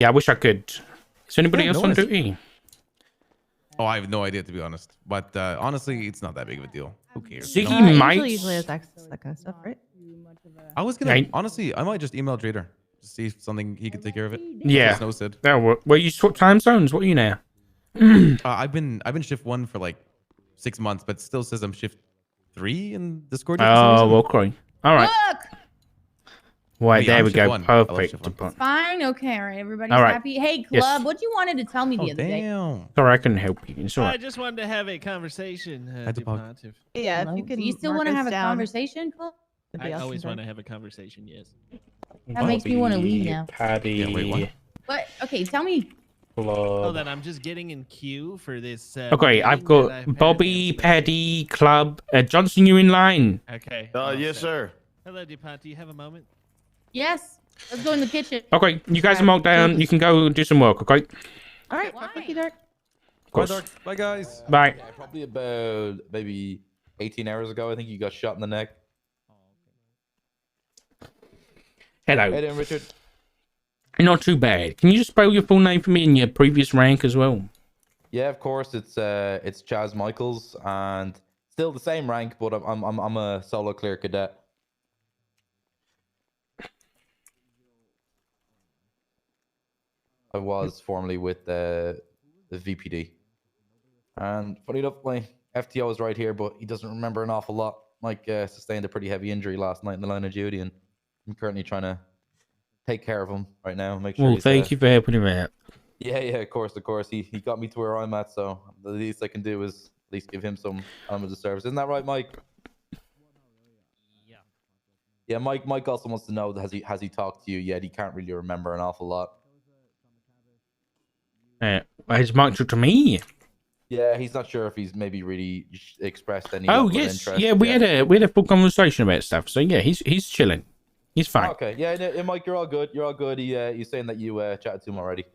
Yeah, I wish I could. Is anybody else on noticed. duty? Oh, I have no idea, to be honest. But honestly, it's not that big of a deal. Who cares? See, you he know? might. Usually has access to that kind of stuff, right? I was gonna honestly, I might just email Trader to see if something he could take care of it. Yeah. Snow said. Well, you swap time zones. What are you now? I've been shift 1 for like 6 months, but still says I'm shift 3 in Discord. Oh, okay. All right. Look, Right, there I'm we shift go. one. I love Perfect. shift one. fine. Okay, all right. Everybody's All right. happy. Hey, Yes. Club, what you wanted to tell me the Oh other day? damn! Sorry, I couldn't help you. It's all I right. just wanted to have a conversation. Had to pause. DuPont, Yeah, Hello? if you can. Do you still want to have a conversation, Club? I always want to have a conversation. Yes. That makes me want to leave now. Paddy. Yeah, wait, what? But okay, tell me. Oh, that I'm just getting in queue for this. Okay, I've meeting that got I've had Bobby, and- Paddy, Club. Johnson, you in line? Okay. Yes, sir. Hello, DuPont. Do you have a moment? Yes. Let's go in the kitchen. Okay, you guys are marked down. You can go do some work, okay? All right, Why? fuck you, Dark. Of course. Bye, Dark. Bye, guys. Bye. Yeah, probably about maybe 18 hours ago, I think you got shot in the neck. Hello. Hey then, Richard. Not too bad. Can you just spell your full name for me and your previous rank as well? Yeah, of course. It's Chaz Michaels, and still the same rank, but I'm a solo clear cadet. I was formerly with the VPD, and funny enough, my FTO is right here, but he doesn't remember an awful lot. Mike sustained a pretty heavy injury last night in the line of duty, and I'm currently trying to take care of him right now. Make sure. Well, he's, thank you for helping him out. Yeah, of course. He got me to where I'm at, so the least I can do is at least give him some element of service. Isn't that right, Mike? Yeah. Yeah, Mike also wants to know, has he talked to you yet? He can't really remember an awful lot. Has Mike talked to me? Yeah, he's not sure if he's maybe really expressed any. Oh upward yes, interest yeah. We yet. had a full conversation about stuff. So yeah, he's chilling. He's fine. Okay, yeah, Mike, you're all good. You're all good. He's saying that you chatted to him already.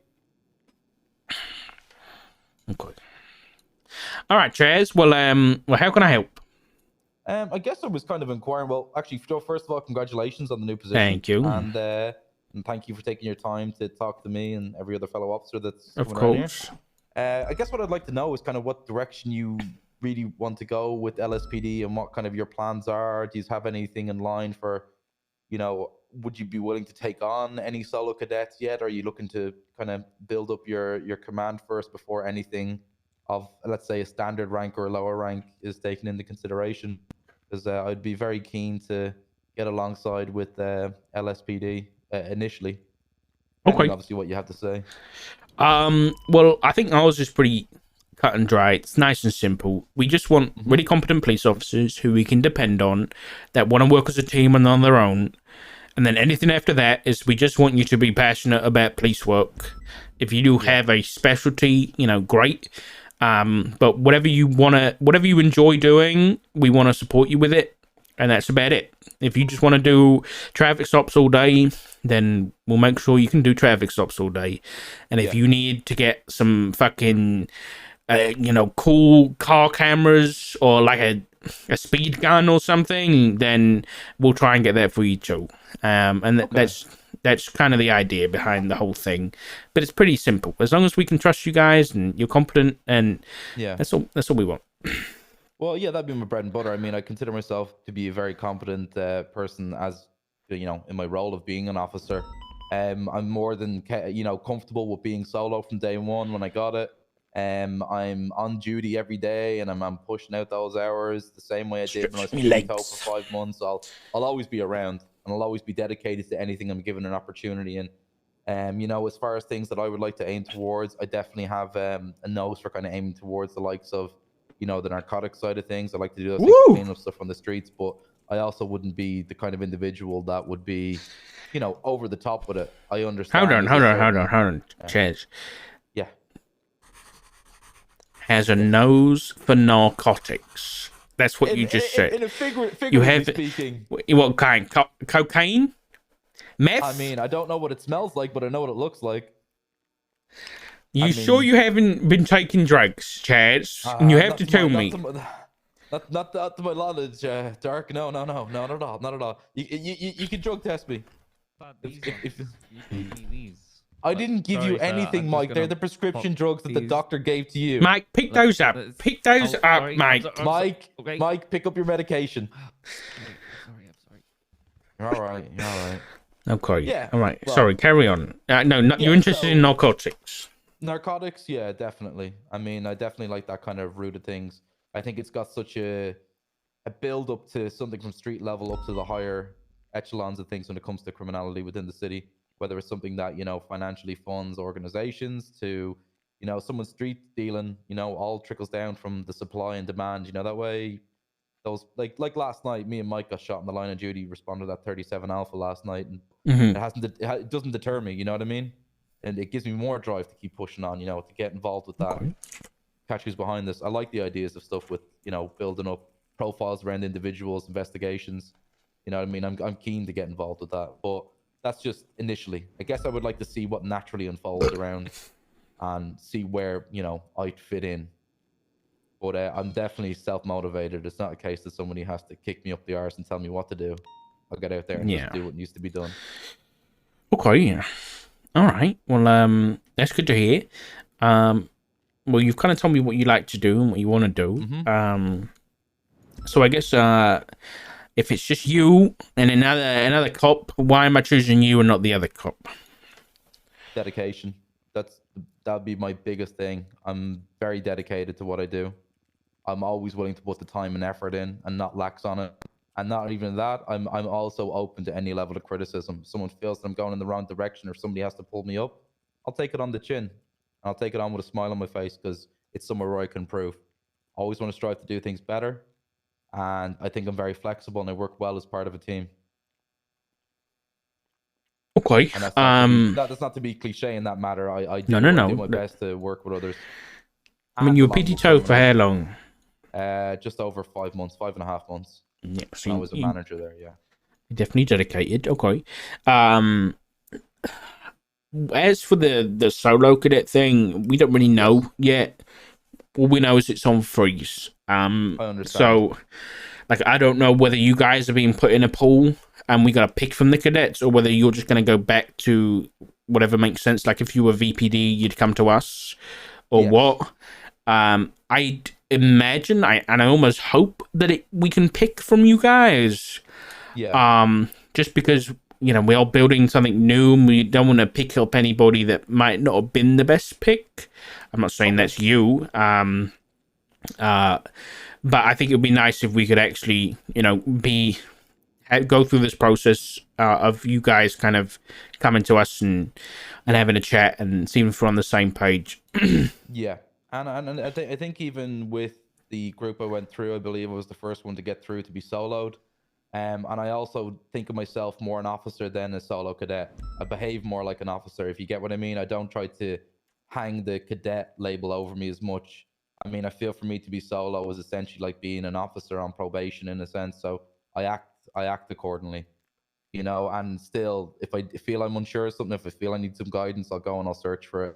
Okay. All right, Chaz. Well, how can I help? I guess I was kind of inquiring. Well, actually, first of all, congratulations on the new position. Thank you. And thank you for taking your time to talk to me and every other fellow officer that's Of coming around here. course. I guess what I'd like to know is kind of what direction you really want to go with LSPD and what kind of your plans are. Do you have anything in line for, would you be willing to take on any solo cadets yet? Or are you looking to kind of build up your command first before anything of, let's say, a standard rank or a lower rank is taken into consideration? Because I'd be very keen to get alongside with LSPD initially. Okay. Obviously, what you have to say. Well, I think ours is pretty cut and dry. It's nice and simple. We just want really competent police officers who we can depend on, that want to work as a team and on their own. And then anything after that is we just want you to be passionate about police work. If you do have a specialty, great. But whatever you enjoy doing, we want to support you with it. And that's about it. If you just want to do traffic stops all day, then we'll make sure you can do traffic stops all day. And if you need to get some fucking, cool car cameras or like a speed gun or something, then we'll try and get that for you too. And that's kind of the idea behind the whole thing. But it's pretty simple. As long as we can trust you guys and you're competent, and that's all we want. Well, yeah, that'd be my bread and butter. I mean, I consider myself to be a very competent person, as in my role of being an officer. I'm more than comfortable with being solo from day one when I got it. I'm on duty every day, and I'm pushing out those hours the same way I did when I was in tow for 5 months. I'll always be around, and I'll always be dedicated to anything I'm given an opportunity in. As far as things that I would like to aim towards, I definitely have a nose for kind of aiming towards the likes of the narcotic side of things. I like to do that clean up stuff on the streets, but I also wouldn't be the kind of individual that would be, over the top with it. I understand. Hold on. Chaz. Yeah. Has a nose for narcotics. That's what you just said. In a figuratively speaking. What kind? Cocaine? Meth? I mean, I don't know what it smells like, but I know what it looks like. Sure you haven't been taking drugs, Chaz? You have to tell me. Not to my knowledge, Dark. No, not at all. You can drug test me. I didn't give you sorry, sir, anything, I'm just Mike. They're gonna the prescription pop drugs that the these- doctor gave to you. Mike, pick those up. Let's- Pick those oh, up, sorry, Mike. I'm so- Mike, okay. Mike, pick up your medication. Sorry, I'm sorry. You're all right. You're all right. Okay. Yeah, All right. well- Sorry. Carry on. No, Yeah, you're interested so- in narcotics. Narcotics, yeah, definitely. I mean, I definitely like that kind of route of things. I think it's got such a build up to something from street level up to the higher echelons of things when it comes to criminality within the city. Whether it's something that financially funds organizations to someone street dealing, all trickles down from the supply and demand. That way, those like last night, me and Mike got shot in the line of duty. Responded at 37 Alpha last night, and it doesn't deter me. You know what I mean? And it gives me more drive to keep pushing on. To get involved with that. Okay. Catch who's behind this. I like the ideas of stuff with building up profiles around individuals, investigations. You know what I mean? I'm keen to get involved with that, but that's just initially. I guess I would like to see what naturally unfolds around and see where I'd fit in. But I'm definitely self-motivated. It's not a case that somebody has to kick me up the arse and tell me what to do. I'll get out there and just do what needs to be done. Okay. All right. Well, that's good to hear. Well, you've kind of told me what you like to do and what you want to do. So I guess if it's just you and another cop, why am I choosing you and not the other cop? Dedication. That'd be my biggest thing. I'm very dedicated to what I do. I'm always willing to put the time and effort in and not lax on it. And not even that, I'm also open to any level of criticism. If someone feels that I'm going in the wrong direction or somebody has to pull me up, I'll take it on the chin. I'll take it on with a smile on my face because it's somewhere where I can improve. I always want to strive to do things better. And I think I'm very flexible and I work well as part of a team. Okay. And that's not to be cliche in that matter. I do my best to work with others. I mean, you were PT for how long? Just over 5 months, 5.5 months. Yeah, so I was a manager there, yeah. Definitely dedicated. Okay. As for the solo cadet thing, we don't really know yet. All we know is it's on freeze. I understand. So, I don't know whether you guys are being put in a pool and we gotta pick from the cadets, or whether you're just gonna go back to whatever makes sense. Like if you were VPD, you'd come to us, or what? I'd imagine, I almost hope that we can pick from you guys. Yeah. Just because we are building something new and we don't want to pick up anybody that might not have been the best pick. I'm not saying that's you. But I think it would be nice if we could actually, go through this process of you guys kind of coming to us and having a chat and seeing if we're on the same page. Yeah. And I think even with the group I went through, I believe I was the first one to get through to be soloed. And I also think of myself more an officer than a solo cadet. I behave more like an officer, if you get what I mean. I don't try to hang the cadet label over me as much. I mean, I feel for me to be solo is essentially like being an officer on probation in a sense. So I act accordingly, and still, if I feel I'm unsure of something, if I feel I need some guidance, I'll go and I'll search for it.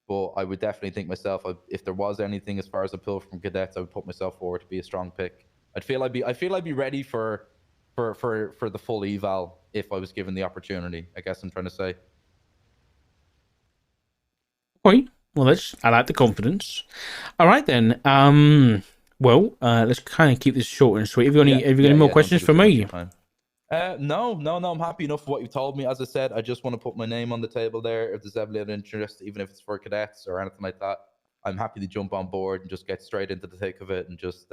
But I would definitely think myself, if there was anything as far as a pull from cadets, I would put myself forward to be a strong pick. I feel I'd be ready for the full eval if I was given the opportunity. I guess I'm trying to say. Okay. Well, I like the confidence. All right then. Let's kind of keep this short and sweet. Have you got any more questions for me? No. I'm happy enough with what you told me. As I said, I just want to put my name on the table there. If there's ever an interest, even if it's for cadets or anything like that, I'm happy to jump on board and just get straight into the thick of it and just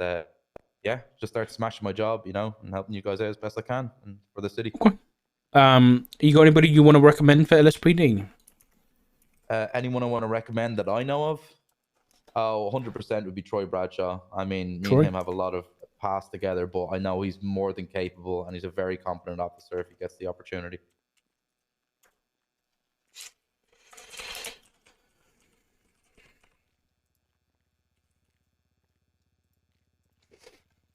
start smashing my job, and helping you guys out as best I can and for the city. Okay. You got anybody you want to recommend for LSPD? Anyone I want to recommend that I know of? 100% would be Troy Bradshaw. I mean, me Troy? and him have a lot of past together, but I know he's more than capable and he's a very competent officer if he gets the opportunity.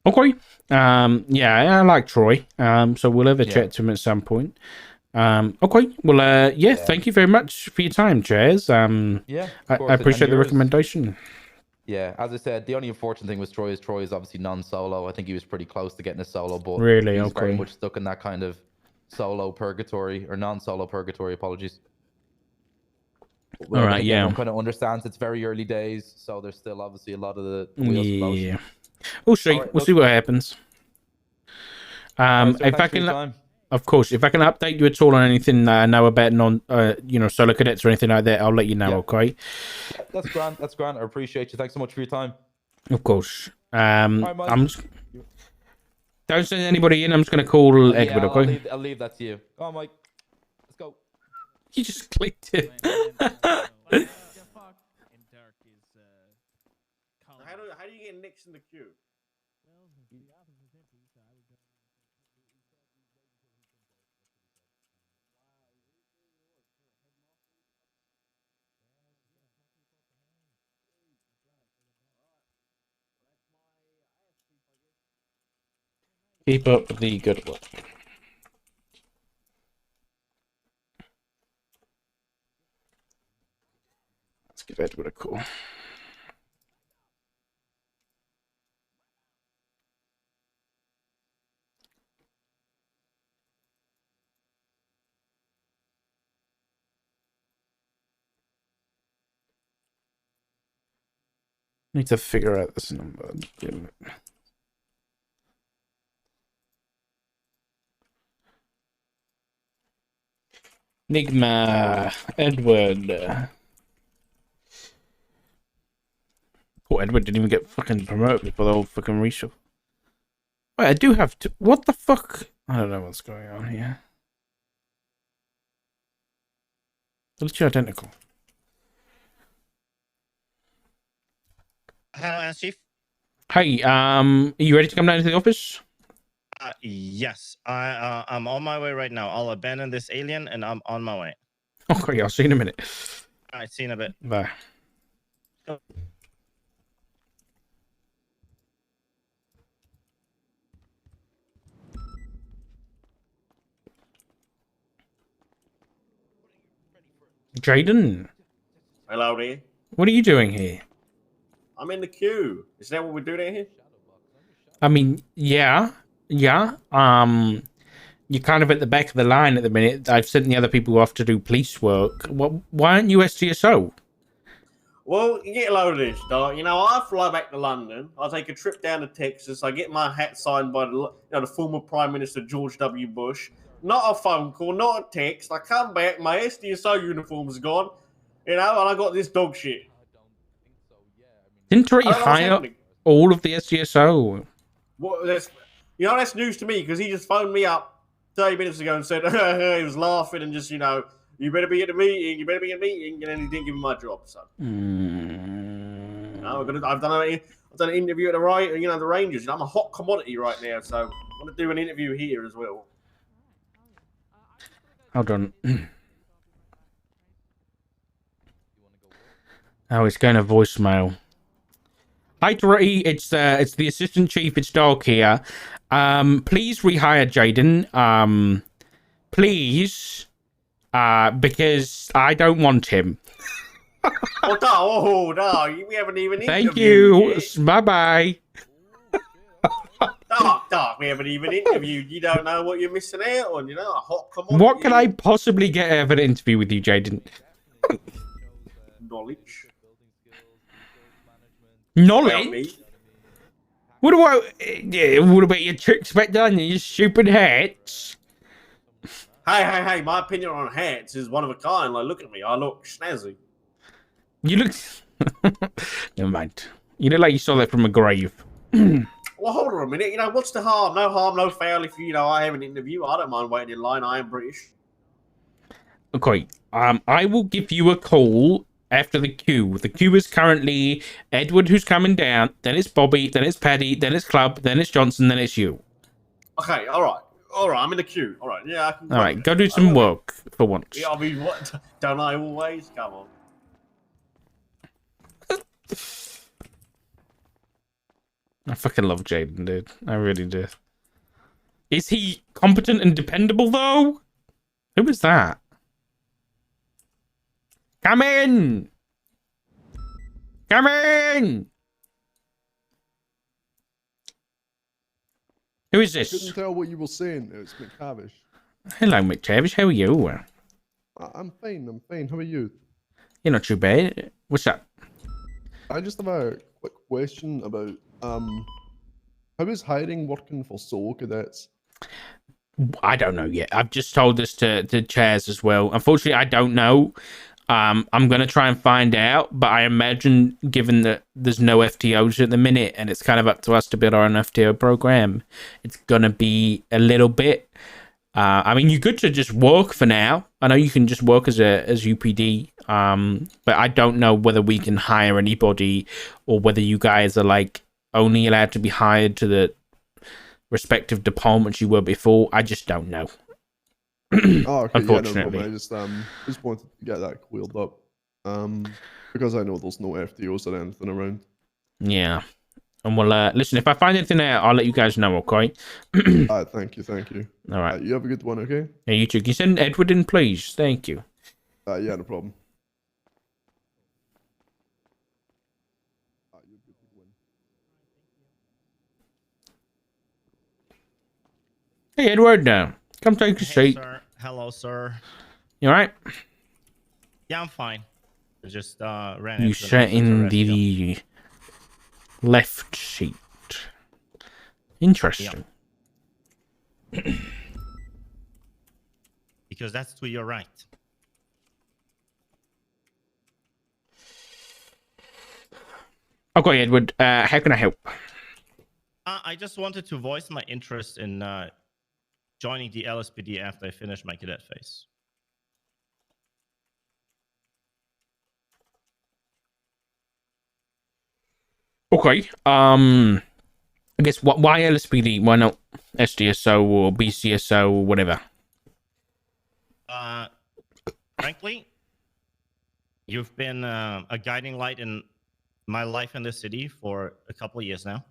Okay. I like Troy. So we'll have a chat to him at some point. Okay. Well, thank you very much for your time, Jazz. I appreciate the recommendation. Yeah, as I said, the only unfortunate thing with Troy is obviously non-solo. I think he was pretty close to getting a solo, but really, he's very much stuck in that kind of solo purgatory or non-solo purgatory. Apologies. Well, All right, again, yeah. everyone kind of understands it's very early days, so there's still obviously a lot of the wheels in motion. Yeah. We'll see. All right, We'll look- see what happens. All right, so If I thanks for your can, time. of course, if I can update you at all on anything that I know about solo cadets or anything like that, I'll let you know. Yeah. Okay. Yeah, that's grand. That's grand. I appreciate you. Thanks so much for your time. Of course. right, Mike. I'm just... Don't send anybody in. I'm just gonna call Edward. Yeah, Okay. I'll leave that to you. Go on, Mike. Let's go. You just clicked it. How do you get next in the queue? Keep up the good work. Let's give Edward a call. Need to figure out this number. Enigma, Edward. Poor Edward didn't even get fucking promoted before the whole fucking reshuffle. Wait, I do have to. What the fuck? I don't know what's going on here. Literally identical. Hello, Chief. Hey, are you ready to come down to the office? Yes, I'm on my way right now. I'll abandon this alien and I'm on my way. Okay, I'll see you in a minute. All right, see you in a bit. Bye. Jaden, Hello there. what are you doing here? I'm in the queue. Is that what we're doing here? I mean, yeah. You're kind of at the back of the line at the minute. I've sent the other people off to do police work. Why aren't you SGSO? Well, you get a load of this, dog. You know, I fly back to London. I take a trip down to Texas. I get my hat signed by the former Prime Minister George W. Bush. Not a phone call, not a text. I come back, my SDSO uniform's gone, and I got this dog shit. Didn't I you don't know what's hire happening. all of the SGSO? That's news to me because he just phoned me up 30 minutes ago and said he was laughing and just, you better be at the meeting, and then he didn't give me my job. So I've done an interview at the Rangers. I'm a hot commodity right now, so I want to do an interview here as well. Hold on. Oh, it's going to voicemail. Hi, Dorothy. It's the assistant chief. It's Dog here. Please rehire Jaden. Please. Because I don't want him. No, we haven't even Thank interviewed you. Bye bye. Dog, we haven't even interviewed. You don't know what you're missing out on, a hot commodity. What can I possibly get out of an interview with you, Jaden? Knowledge. Knowledge? What about your tricks back down there, you stupid hats? Hey, my opinion on hats is one of a kind. Like, look at me. I look snazzy. You look... Never mind. You look like you saw that from a grave. Well, hold on a minute. What's the harm? No harm, no foul. If, I have an interview, I don't mind waiting in line. I am British. Okay. I will give you a call after the queue. The queue is currently Edward, who's coming down. Then it's Bobby. Then it's Paddy. Then it's Club. Then it's Johnson. Then it's you. Okay, all right. I'm in the queue. All right, yeah. I can All right, go do some work for once. Yeah, I mean, what? Don't I always? Come on. I fucking love Jaden, dude. I really do. Is he competent and dependable, though? Who is that? Come in! Come in! Who is I this? couldn't tell what you were saying. It's McTavish. Hello, McTavish. How are you? I'm fine. How are you? You're not too bad. What's up? I just have a quick question about how is hiring working for solo cadets? I don't know yet. I've just told this to Chaz as well. Unfortunately, I don't know. I'm gonna try and find out, but I imagine, given that there's no FTOs at the minute, and it's kind of up to us to build our own FTO program, it's gonna be a little bit. I mean, you're good to just work for now. I know you can just work as UPD, but I don't know whether we can hire anybody, or whether you guys are like only allowed to be hired to the respective departments you were before. I just don't know. Oh, okay, Unfortunately. yeah, no problem. I just wanted to get that cleared up. Because I know there's no FTOs or anything around. Yeah. And well, listen, if I find anything out, I'll let you guys know, okay? Thank you. All right. You have a good one, okay? Yeah, you too. Can you send Edward in, please? Thank you. Yeah, no problem. Hey, Edward, come take a Hey, seat. sir. Hello, sir. You all right? Yeah, I'm fine. I just ran. You into an sat in officer rescue. the left seat. Interesting. Because that's to your right. Okay, Edward, how can I help? I just wanted to voice my interest in joining the LSPD after I finish my cadet phase. Okay, I guess why LSPD? Why not SDSO or BCSO or whatever? Frankly, you've been a guiding light in my life in the city for a couple of years now.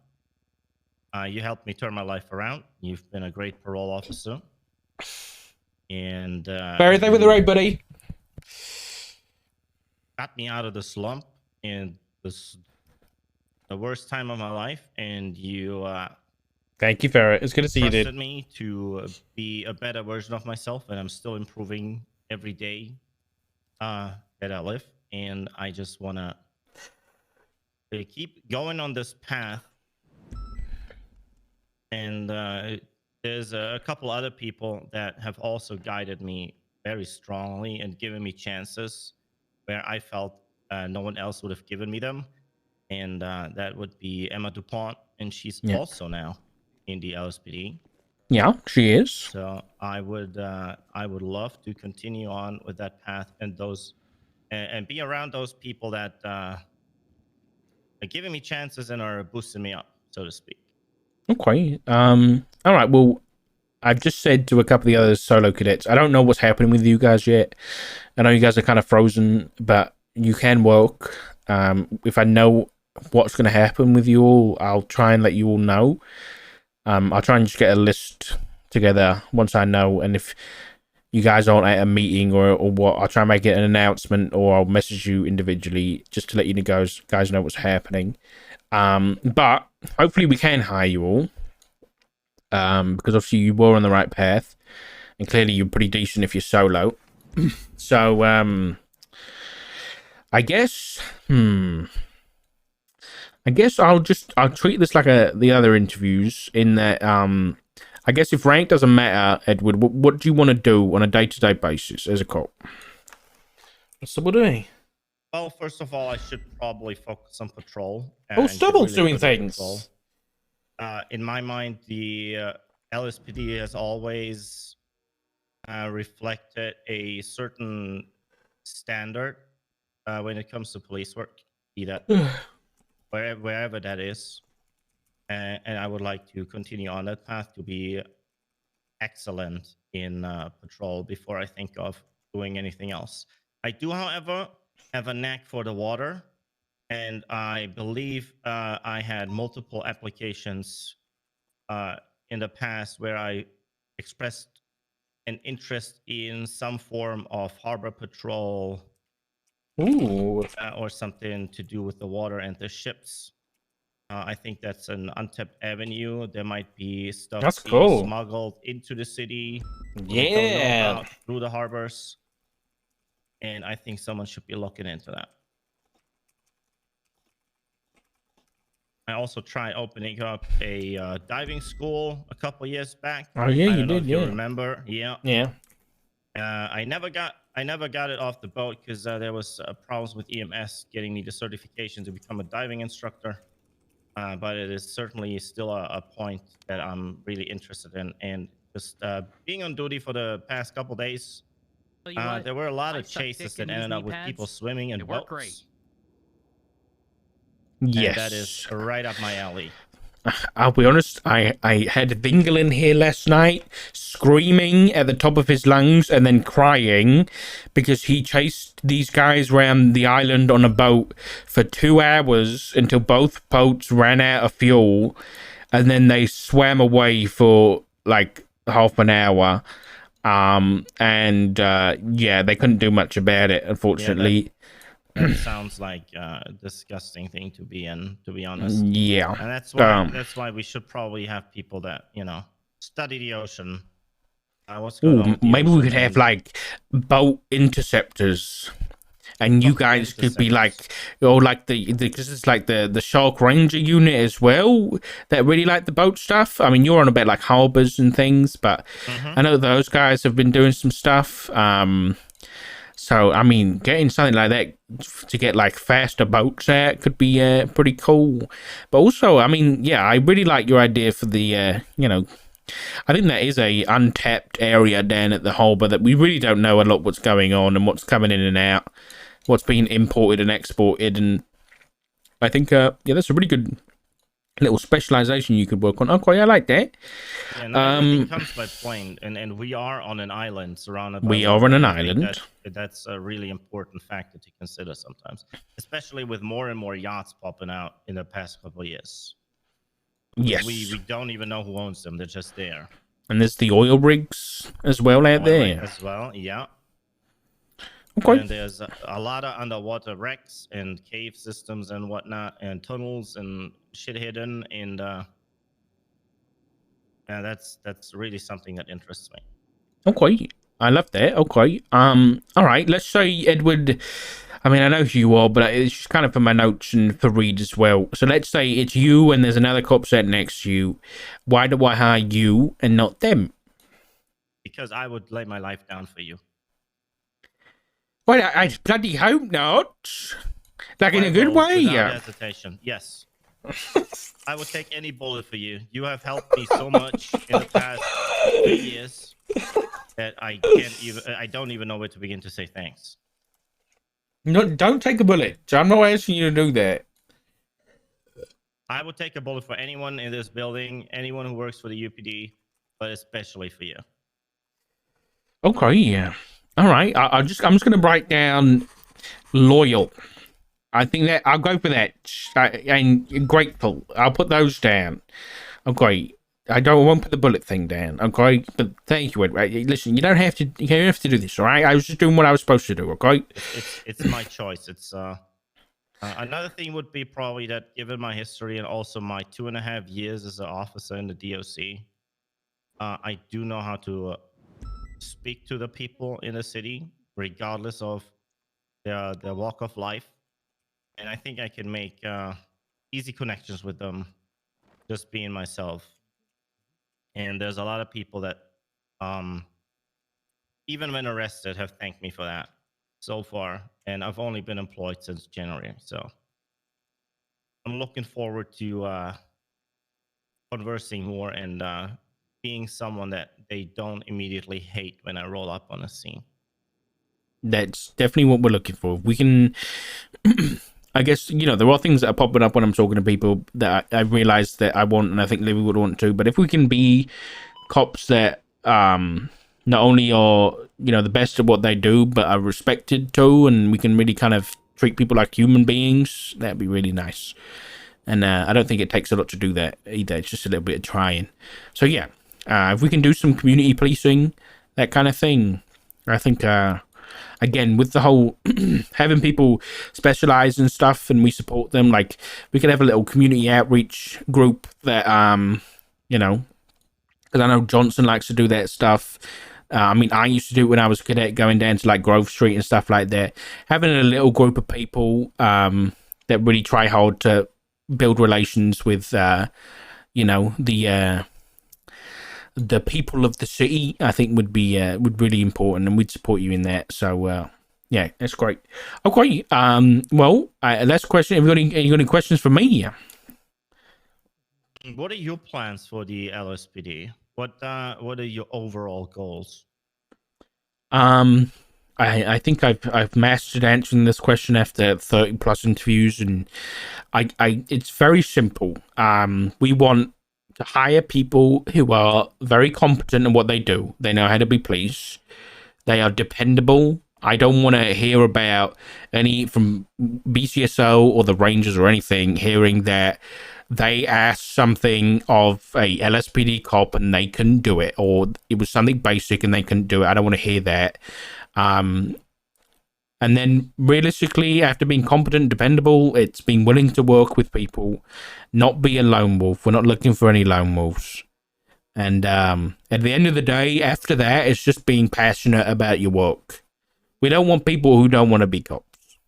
You helped me turn my life around. You've been a great parole officer. And Barry, they were the right, buddy. Got me out of the slump and the worst time of my life. And you Thank you, Ferret. It's good to see you, trusted dude. me to be a better version of myself, and I'm still improving every day that I live. And I just want to keep going on this path. And there's a couple other people that have also guided me very strongly and given me chances where I felt no one else would have given me them. And that would be Emma DuPont, and she's also now in the LSPD. Yeah, she is. So I would love to continue on with that path and those and be around those people that are giving me chances and are boosting me up, so to speak. Okay. All right. Well, I've just said to a couple of the other solo cadets, I don't know what's happening with you guys yet. I know you guys are kind of frozen, but you can work. If I know what's going to happen with you all, I'll try and let you all know. I'll try and just get a list together once I know, and if you guys aren't at a meeting or what, I'll try and make it an announcement, or I'll message you individually just to let you guys know what's happening. But hopefully we can hire you all, because obviously you were on the right path, and clearly you're pretty decent if you're solo. So I guess I'll treat this like the other interviews, in that I guess if rank doesn't matter, Edward, what do you want to do on a day-to-day basis as a cop? What's the buddy? Well, first of all, I should probably focus on patrol. Oh, Stubble's doing things. In my mind, the LSPD has always reflected a certain standard when it comes to police work, be that wherever that is. And I would like to continue on that path to be excellent in patrol before I think of doing anything else. I do, however, have a knack for the water, and I believe I had multiple applications in the past where I expressed an interest in some form of harbor patrol. Ooh. Or something to do with the water and the ships. I think that's an untapped avenue. There might be stuff That's being cool. smuggled into the city. Yeah. Through the harbors. and I think someone should be looking into that. I also tried opening up a diving school a couple years back. Oh yeah, I you don't know did. if Yeah. you remember. Yeah. Yeah. I never got it off the boat because there was problems with EMS getting me the certification to become a diving instructor. But it is certainly still a point that I'm really interested in. And just being on duty for the past couple days, there were a lot of chases that ended up with people swimming in boats. great. Yes. And that is right up my alley. I'll be honest, I had Vingle in here last night screaming at the top of his lungs and then crying because he chased these guys around the island on a boat for 2 hours until both boats ran out of fuel, and then they swam away for like half an hour. Yeah, they couldn't do much about it, unfortunately. That sounds like a disgusting thing to be in, to be honest. Yeah. And that's why we should probably have people that, study the ocean. What's going on with the maybe we ocean could have and- like boat interceptors, and you guys could be like, or like because it's like the Shark Ranger unit as well that really like the boat stuff. I mean, you're on about like harbors and things, but I know those guys have been doing some stuff. So, I mean, getting something like that to get like faster boats out could be pretty cool. But also, I mean, yeah, I really like your idea for the, I think that is a untapped area down at the harbour that we really don't know a lot what's going on and what's coming in and out, what's being imported and exported. And I think, yeah, that's a really good little specialization you could work on. Okay, I like that. Yeah, not everything comes by plane, and we are on an island surrounded by We are on an island. That's a really important factor to consider sometimes, especially with more and more yachts popping out in the past couple of years. Yes. We don't even know who owns them. They're just there. And there's the oil rigs as well out there. As well, yeah. Okay. And there's a lot of underwater wrecks and cave systems and whatnot, and tunnels and shit hidden, and that's really something that interests me. Okay, I love that. Okay, all right. Let's say Edward. I mean, I know who you are, but it's just kind of for my notes and for Reed as well. So let's say it's you and there's another cop set next to you. Why do I hire you and not them? Because I would lay my life down for you. Well, I bloody hope not. Like in a good way, Without yeah. hesitation, yes. I would take any bullet for you. You have helped me so much in the past 3 years that I don't even know where to begin to say thanks. No, don't take a bullet. I'm not asking you to do that. I would take a bullet for anyone in this building, anyone who works for the UPD, but especially for you. Okay, yeah. All right. I'm just gonna write down loyal. I think that I'll go for that. And grateful. I'll put those down. Okay. I won't put the bullet thing down. Okay. But thank you, Edward. Listen, you don't have to do this. All right. I was just doing what I was supposed to do. Okay. It's my choice. It's another thing would be probably that given my history and also my 2.5 years as an officer in the DOC, I do know how to speak to the people in the city, regardless of their walk of life, and I think I can make easy connections with them, just being myself. And there's a lot of people that, even when arrested, have thanked me for that so far, and I've only been employed since January, so I'm looking forward to conversing more and being someone that they don't immediately hate when I roll up on a scene. That's definitely what we're looking for. We can, I guess, there are things that are popping up when I'm talking to people that I realize that I want, and I think Livy would want to. But if we can be cops that not only are, the best at what they do, but are respected too, and we can really kind of treat people like human beings, that'd be really nice. And I don't think it takes a lot to do that either. It's just a little bit of trying. So yeah, if we can do some community policing, that kind of thing, I think, again, with the whole having people specialize in stuff and we support them, like we could have a little community outreach group that, because I know Johnson likes to do that stuff. I mean, I used to do it when I was a cadet, going down to like Grove Street and stuff like that. Having a little group of people that really try hard to build relations with, you know, the people of the city, I think would be really important, and we'd support you in that. So yeah, that's great. Okay, well, last question. Have you got any questions for me? What are your plans for the LSPD? What are your overall goals? I think I've mastered answering this question after 30 plus interviews, and I it's very simple. We want to hire people who are very competent in what they do. They know how to be police. They are dependable. I don't want to hear about any from BCSO or the Rangers or anything hearing that they asked something of a LSPD cop and they couldn't do it, or it was something basic and they couldn't do it. I don't want to hear that. And then realistically, after being competent and dependable, it's being willing to work with people, not be a lone wolf. We're not looking for any lone wolves. And at the end of the day, after that, it's just being passionate about your work. We don't want people who don't want to be cops.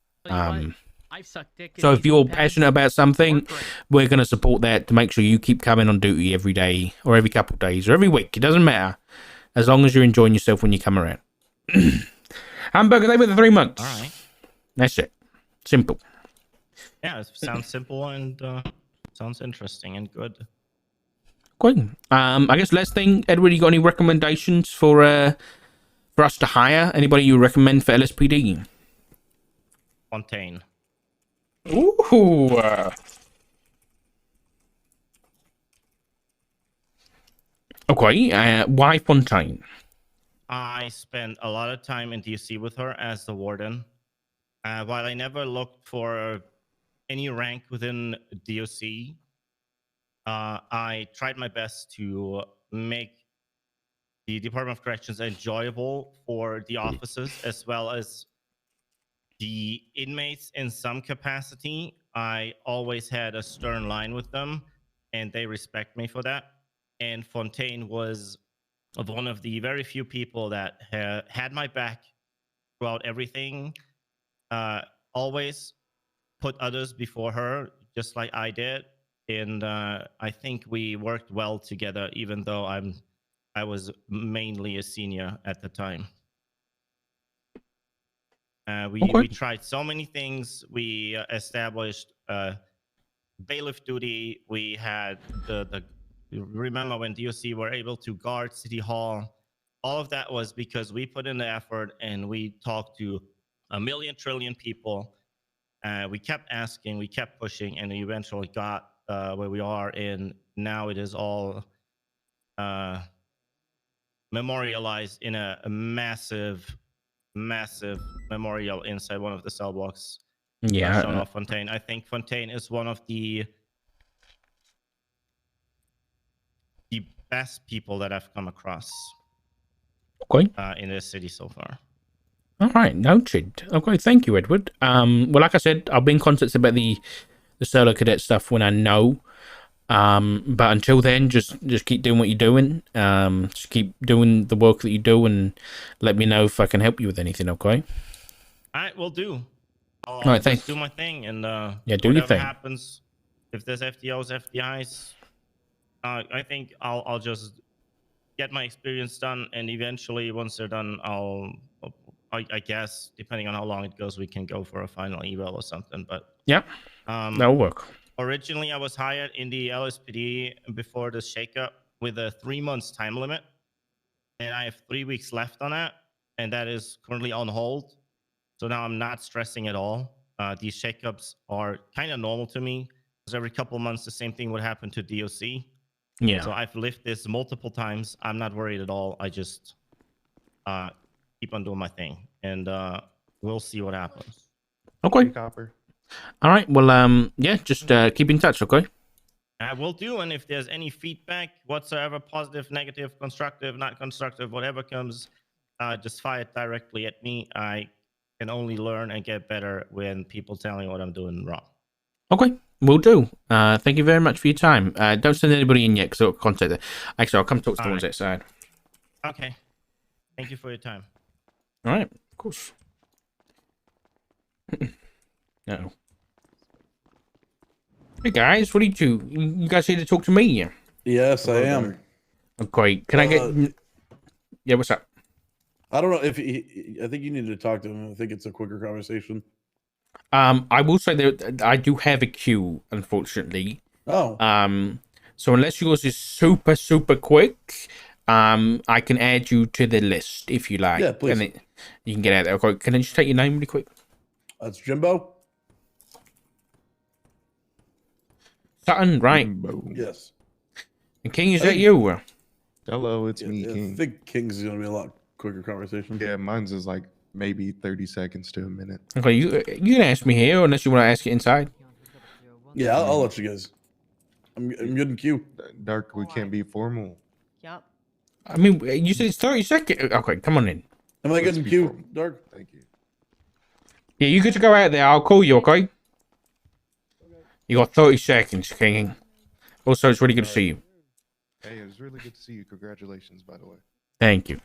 So if you're passionate about something, we're going to support that to make sure you keep coming on duty every day or every couple of days or every week. It doesn't matter, as long as you're enjoying yourself when you come around. Hamburger day with the 3 months. All right. That's it. Simple. Yeah, it sounds simple and sounds interesting and good. Great. I guess last thing, Edward, you got any recommendations for us to hire? Anybody you recommend for LSPD? Fontaine. Ooh. Okay. Why Fontaine? I spent a lot of time in DC with her as the warden. While I never looked for any rank within DOC, I tried my best to make the Department of Corrections enjoyable for the officers as well as the inmates in some capacity. I always had a stern line with them, and they respect me for that. And Fontaine was one of the very few people that had my back throughout everything. Always put others before her, just like I did. And I think we worked well together, even though I was mainly a senior at the time. We tried so many things. We established bailiff duty. We had the remember when DOC were able to guard City Hall. All of that was because we put in the effort and we talked to a million trillion people. We kept asking, we kept pushing, and we eventually got where we are. And now it is all memorialized in a massive memorial inside one of the cell blocks. Yeah. Shown off Fontaine. I think Fontaine is one of the best people that I've come across. Okay. In this city so far. All right, noted. Okay, thank you, Edward. Well, like I said, I'll be in contact about the solo cadet stuff when I know. But until then, just keep doing what you're doing. Just keep doing the work that you do, and let me know if I can help you with anything. Okay. All right, will do. All right, thanks. Do my thing, and yeah, do your thing. Happens, if there's FDOs, FDIs, I think I'll just get my experience done, and eventually, once they're done, I guess, depending on how long it goes, we can go for a final eval or something. But yeah, that'll work. Originally, I was hired in the LSPD before the shakeup with a 3 months time limit, and I have 3 weeks left on that, and that is currently on hold. So now I'm not stressing at all. These shakeups are kind of normal to me, because every couple of months the same thing would happen to DOC. Yeah. So I've lived this multiple times. I'm not worried at all. I just keep on doing my thing, and we'll see what happens. Okay. Copper. All right. Well, yeah, just keep in touch, okay? I will do, and if there's any feedback whatsoever, positive, negative, constructive, not constructive, whatever comes, just fire it directly at me. I can only learn and get better when people tell me what I'm doing wrong. Okay, will do. Thank you very much for your time. Don't send anybody in yet, because I'll contact them. Actually, I'll come talk to the ones outside. Okay. Thank you for your time. All right, of course. No. Hey guys, what do you do? You guys here to talk to me? Yes, I am. Okay, can I get? Yeah, what's up? I don't know if I think you need to talk to him. I think it's a quicker conversation. I will say that I do have a queue, unfortunately. Oh. So unless yours is super quick, I can add you to the list if you like. Yeah, please. And then you can get out there. Okay, can I just take your name really quick? That's Jimbo. Sutton, right? Yes. And King, is that you? Hello, it's me, I King. think King's is gonna be a lot quicker conversation. Yeah, mine's is like maybe 30 seconds to a minute. Okay, you can ask me here unless you want to ask it inside. Yeah, I'll let you guys. I'm good in queue. Dark, we can't be formal. Yep. I mean, you said it's 30 seconds. Okay, come on in. Am I good in be queue, formal. Dark? Thank you. Yeah, you get to go out there. I'll call you, okay? You got 30 seconds, King. Also, it's really good to see you. Hey, it was really good to see you. Congratulations, by the way. Thank you.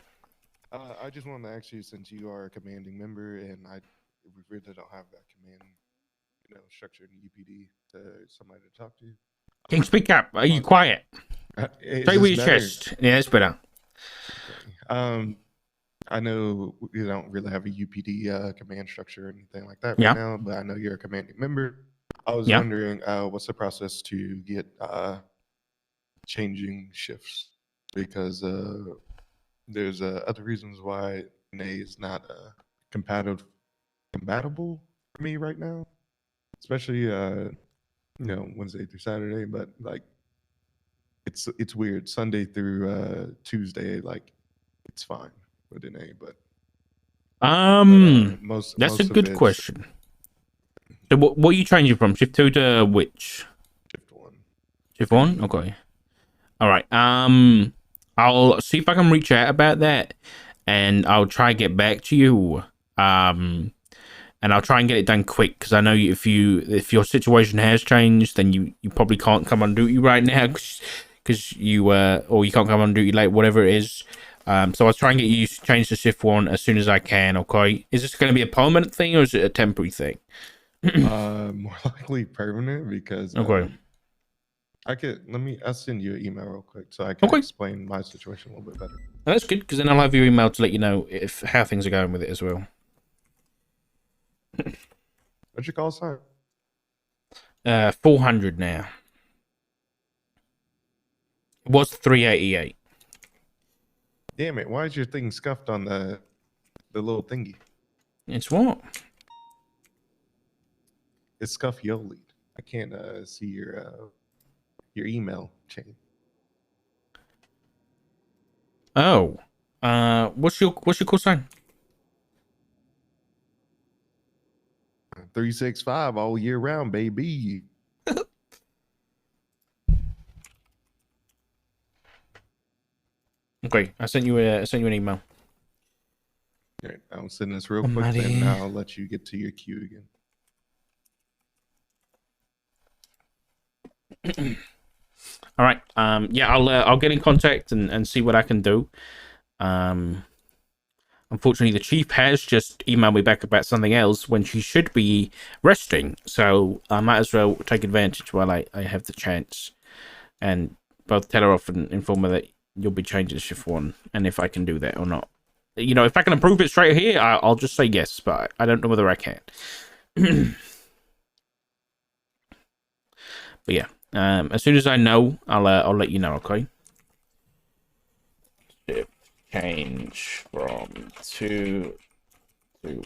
I just wanted to ask you, since you are a commanding member, and we really don't have that command, structure in UPD to somebody to talk to. King, speak up. Are you quiet? Say with your chest. Yeah, that's better. Okay. I know you don't really have a UPD command structure or anything like that Yeah. right now, but I know you're a commanding member. I was Yeah. wondering what's the process to get changing shifts, because there's other reasons why NA is not compatible for me right now, especially Wednesday through Saturday, but like it's weird. Sunday through Tuesday, like it's fine with NA, but that's a good it's question. So what are you changing from? Shift 2 to which? Shift 1. Shift 1? Okay. All right. I'll see if I can reach out about that, and I'll try and get back to you. And I'll try and get it done quick, because I know if your situation has changed, then you probably can't come on duty right now, because you or you can't come on duty late, whatever it is. So I'll try and get you changed to shift 1 as soon as I can. Okay. Is this going to be a permanent thing or is it a temporary thing? More likely permanent, because Okay. I'll send you an email real quick so I can explain my situation a little bit better. Well, that's good, because then I'll have your email to let you know how things are going with it as well. What's your call sign? 400 now. It was 388. Damn it! Why is your thing scuffed on the little thingy? It's what? It's scuffy-olied. I can't see your email chain. Oh. What's your call sign? 365 all year round, baby. Okay, I sent you an email. All right, I'll send this real Oh, quick, Maddie. and I'll let you get to your queue again. All right. Yeah, I'll get in contact and see what I can do. Unfortunately, the chief has just emailed me back about something else when she should be resting. So I might as well take advantage while I have the chance, and both tell her off and inform her that you'll be changing shift 1, and if I can do that or not. If I can approve it straight here, I'll just say yes, but I don't know whether I can. But yeah, as soon as I know, I'll let you know. Okay. Shift change from 2 to 1.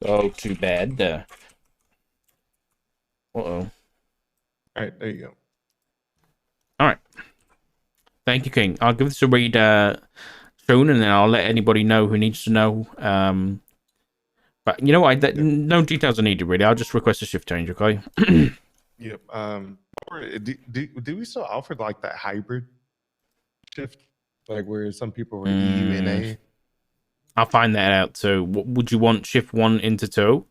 Go to bed. Uh-oh. All right, there you go. All right. Thank you, King. I'll give this a read soon, and then I'll let anybody know who needs to know. But you know what? No details are needed, really. I'll just request a shift change, okay? Yep. Do we still offer like that hybrid shift, like where some people were EU and A? I'll find that out. So, would you want shift 1 into 2?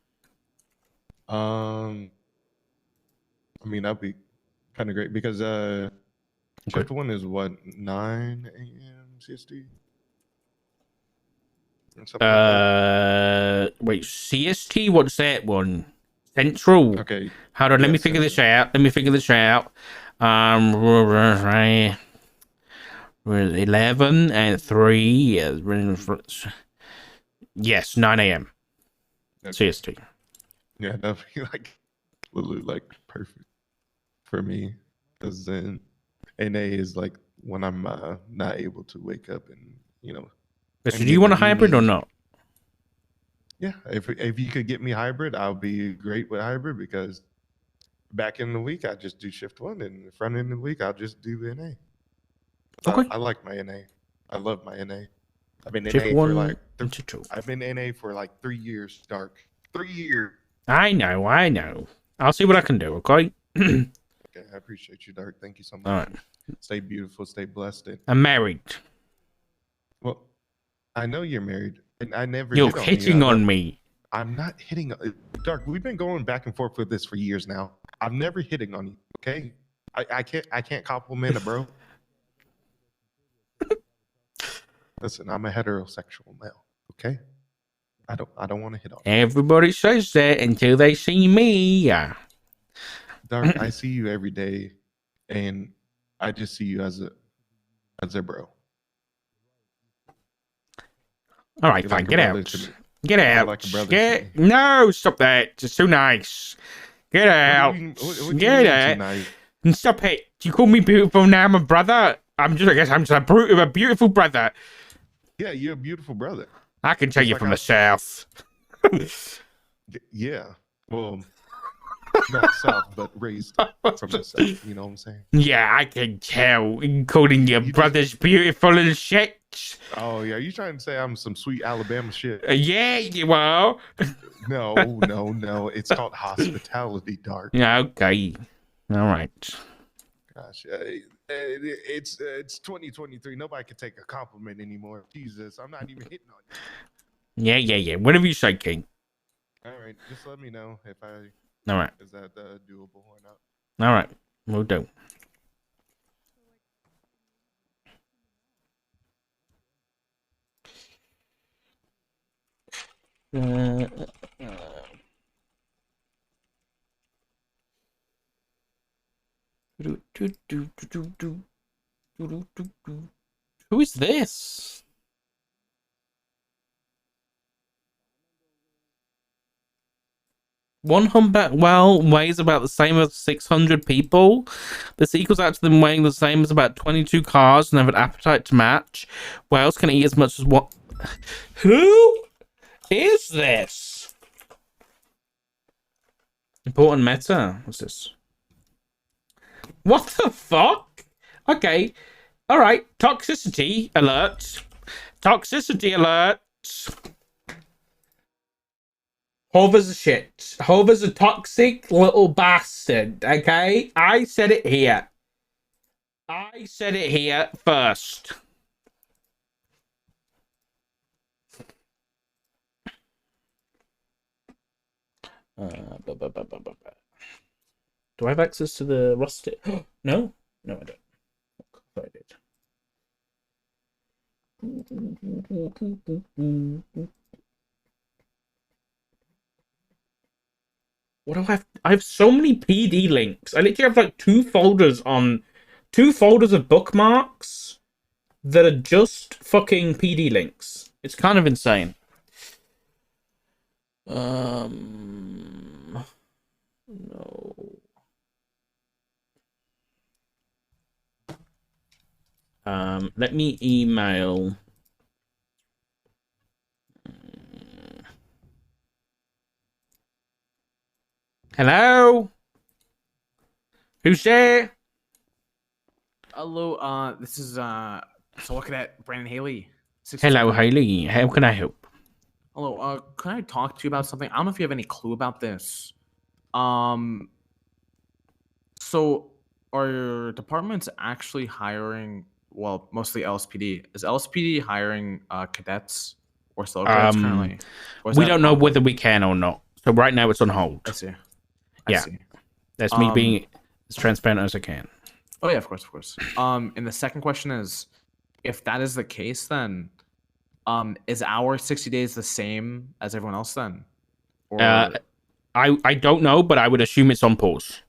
I mean, that'd be kind of great, because Shift 1 is what, 9 a.m. CST? Or something like that? Wait, CST? What's that one? Central. Okay. Hold on, let Yeah, me figure this Central. out. Let me figure this out. Right. We're 11 and 3. Yes, 9 a.m. Okay. CST. Yeah, that'd be like literally like perfect for me. Because then NA is like when I'm not able to wake up and, you know. So and do you want a then hybrid or need- not? Yeah, if you could get me hybrid, I'll be great with hybrid because back in the week I just do shift 1 and the front end of the week I'll just do NA. Okay. I like my NA. I love my NA. I've been Shift NA 1 for like into 2. I've been NA for like 3 years, Dark. 3 years. I know. I'll see what I can do, okay? Okay, I appreciate you, Dark. Thank you so much. All right. Stay beautiful, stay blessed. And, I'm married. well, I know you're married, and I never. You're hit on hitting you. on me. I'm not hitting. Dark, we've been going back and forth with this for years now. I'm never hitting on you. Okay, I can't compliment a bro. Listen, I'm a heterosexual male. Okay, I don't want to hit on you. Everybody says that until they see me. Dark, I see you every day, and I just see you as a bro. All right, You're fine. like a Get brother out. to me. Get You're out. like a brother to me. No, stop that. It's too nice. Get out. What do you Get mean out. tonight? And stop it. Do you call me beautiful now, my brother? I guess I'm just a beautiful brother. Yeah, you're a beautiful brother. I can tell Just you like from I- the south. Yeah. Well, not south, but raised from the south. You know what I'm saying? Yeah, I can tell. Calling your brothers beautiful and shit. Oh yeah, you trying to say I'm some sweet Alabama shit? Yeah, you are. No. It's called hospitality, Dark. Yeah, okay. All right. Gosh, it's 2023. Nobody can take a compliment anymore. Jesus, I'm not even hitting on you. Yeah. Whatever you say, King. All right, just let me know if All right. is that doable or not. All right. We'll do. Who is this? One humpback whale weighs about the same as 600 people. This equals out to them weighing the same as about 22 cars and have an appetite to match. Whales can eat as much as what? Who is this? Important meta. What's this? What the fuck? Okay. All right. Toxicity alert. Toxicity alert. Hover's a shit. Hover's a toxic little bastard, okay? I said it here. I said it here first. Do I have access to the roster? No? No, I don't. I thought I did. What do I have? I have so many PD links. I literally have like two folders of bookmarks that are just fucking PD links. It's kind of insane. No. Let me email. Hello? Who's there? Hello, this is so looking at Brandon Haley. Hello, Haley. How can I help? Hello, can I talk to you about something? I don't know if you have any clue about this. So our department's actually hiring, well, mostly LSPD. Is LSPD hiring cadets or soldiers currently? Or is We that don't know whether we can or not. So right now it's on hold. I see. Yeah. see. That's me being as transparent as I can. Oh yeah, of course, of course. And the second question is, if that is the case, then, is our 60 days the same as everyone else then? Or I don't know, but I would assume it's on pause.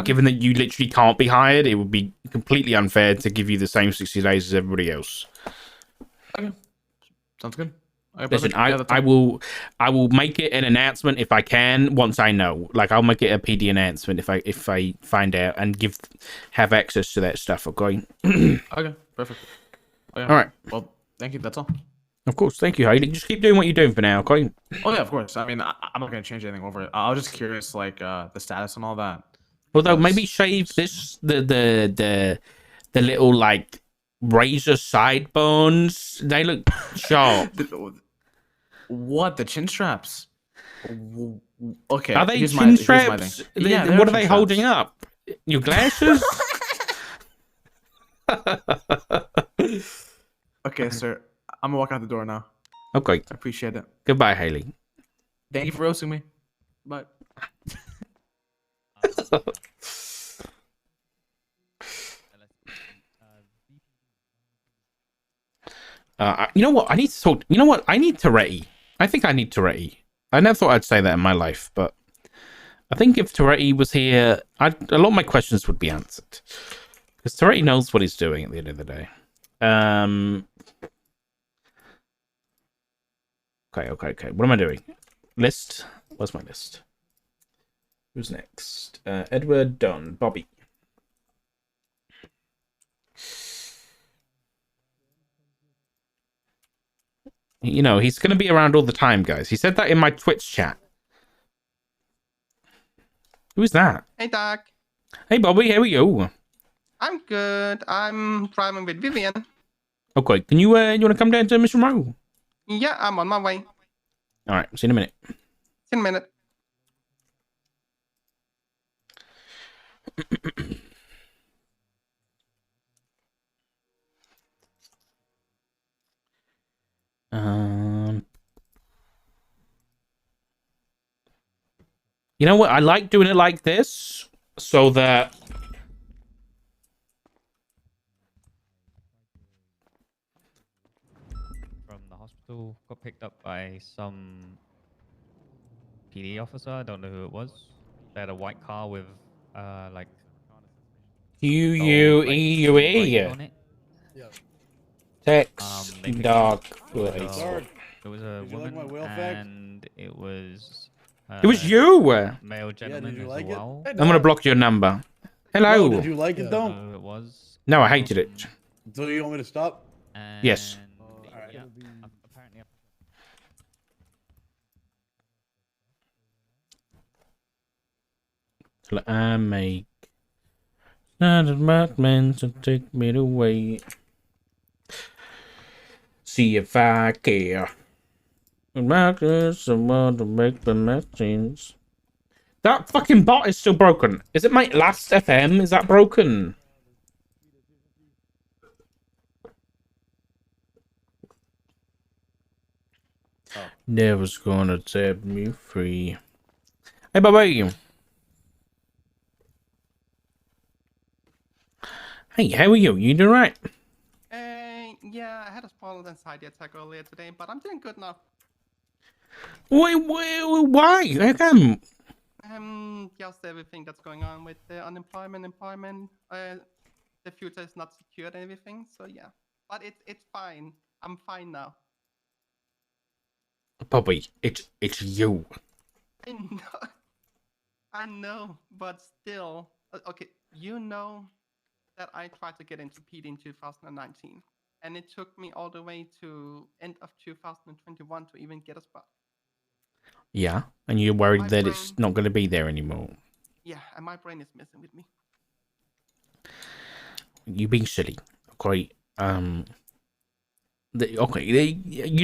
Given that you literally can't be hired, it would be completely unfair to give you the same 60 days as everybody else. Okay. Sounds good. Okay, Listen, perfect. I will make it an announcement if I can once I know. Like I'll make it a PD announcement if I find out and have access to that stuff. Okay. Okay, perfect. Okay. All right. Well, thank you. That's all. Of course, thank you, Haley. Just keep doing what you're doing for now, okay? Oh yeah, of course. I mean, I'm not gonna change anything over it. I was just curious, like the status and all that. Although maybe shave the little like razor sideburns. They look sharp. What, the chin straps? Okay. Are they here's chin my straps? thing. Yeah, What are they holding up? Your glasses? Okay, sir. I'm gonna walk out the door now. Okay. I appreciate it. Goodbye, Haley. Thank you for roasting me. Bye. You know what? I need to talk. You know what? I need Toretti. I think I need Toretti. I never thought I'd say that in my life, but I think if Toretti was here, a lot of my questions would be answered. Because Toretti knows what he's doing at the end of the day. Okay. What am I doing? List. Where's my list? Who's next? Edward, Don, Bobby. You know, he's going to be around all the time, guys. He said that in my Twitch chat. Who is that? Hey, Doc. Hey, Bobby. How are you? I'm good. I'm driving with Vivian. Okay. Can you want to come down to Mission Row? Yeah, I'm on my way. All right. See you in a minute. See you in a minute. You know what? I like doing it like this so that from the hospital got picked up by some PD officer. I don't know who it was. They had a white car with like QUEUE. on it. Text They picked dog. up, Please. it was a woman and it was It was you. male gentleman did you as like it? well. Hey, I'm gonna block your number. Hello. No, did you like it though? Who it was. No, I hated it. So you want me to stop? Yes. Yeah, apparently. I make not a bad man to take me away. See if I care. About someone to make the machines. That fucking bot is still broken. Is it my last FM? Is that broken? Never's gonna set me free. Hey, Bobby. Hey, how are you? You doing right? Yeah, I had a small anxiety attack earlier today, but I'm doing good now. Wait, why? How come? Just everything that's going on with the employment. The future is not secured and everything, so yeah. But it's fine. I'm fine now. Bobby, it's you. I know. I know, but still. Okay, you know that I tried to get into PD in 2019, and it took me all the way to end of 2021 to even get a spot. Yeah, and you're worried that it's not going to be there anymore. Yeah, and my brain is messing with me. You being silly, okay? You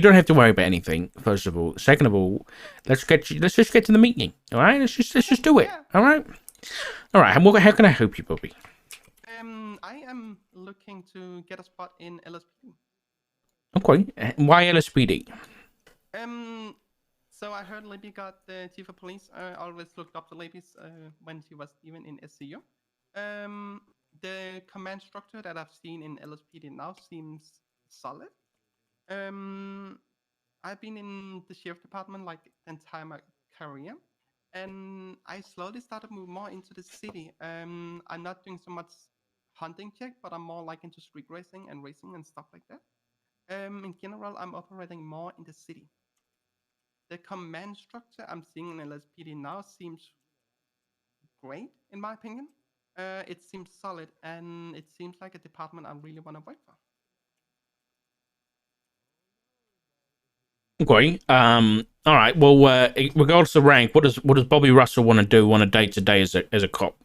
don't have to worry about anything. First of all, second of all, let's just get to the meeting. All right, let's just do it. All right. And how can I help you, Bobby? I am looking to get a spot in LSPD. Okay, why LSPD? So I heard Libby got the chief of police. I always looked up to Libby when she was even in SCU. The command structure that I've seen in LSPD now seems solid. I've been in the sheriff department like the entire my career, and I slowly started to move more into the city. I'm not doing so much hunting check, but I'm more like into street racing and stuff like that. In general, I'm operating more in the city. The command structure I'm seeing in LSPD now seems great, in my opinion. It seems solid, and it seems like a department I really want to work for. Okay. All right. Well, regardless of rank, what does Bobby Russell want to do on a day-to-day as a cop?